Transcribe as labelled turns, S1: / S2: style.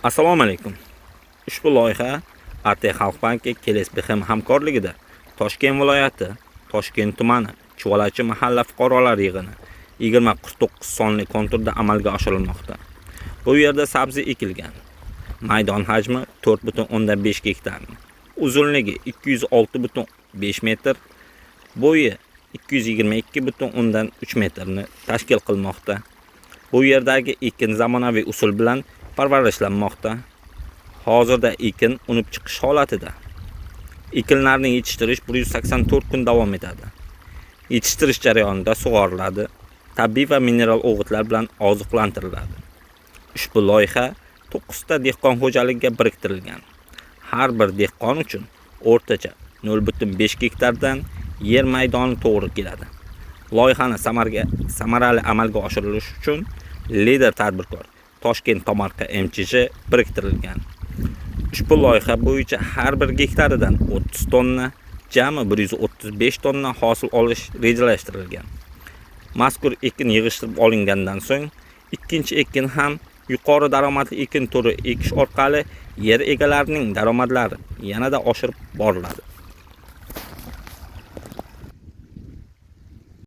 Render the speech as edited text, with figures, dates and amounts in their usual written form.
S1: Assalomu alaykum. Ushbu loyiha AT Xalq banki KSPM hamkorligida Toshkent viloyati, Toshkent tumani, Chuvalachi mahalla fuqarolar yig'ini 2049 sonli konturda amalga oshirilmoqda. Bu yerda sabzi ekilgan. Maydon hajmi 4,5 gektar. Uzunligi 206,5 metr, bo'yi 222,3 metrni tashkil qilmoqda. Bu yerdagi ekin zamonaviy usul bilan parvarishlanmoqda. Hozirda ekin unib chiqish holatida. Ekinlarni yetishtirish 184 kun davom etadi. Yetishtirish jarayonida sug'oriladi, tabiiy va mineral o'g'itlar bilan oziqlantiriladi. Ushbu loyiha 9 ta dehqon xo'jaligiga biriktirilgan. Har bir dehqon uchun o'rtacha 0,5 gektardan yer maydoni to'g'ri keladi. Loyihani samarali amalga oshirilish uchun lider tadbirkor Toshkent Tomarka MChJ biriktirilgan. Ushbu loyiha bo'yicha har bir gektaridan 30 tonna, jami 135 tonna hosil olish rejalashtirilgan. Mazkur ekin yig'ishtirib olingandan so'ng ikkinchi ekin ham yuqori daromadli ekin turi ekish orqali yer egalarining daromadlari yanada oshirib boriladi.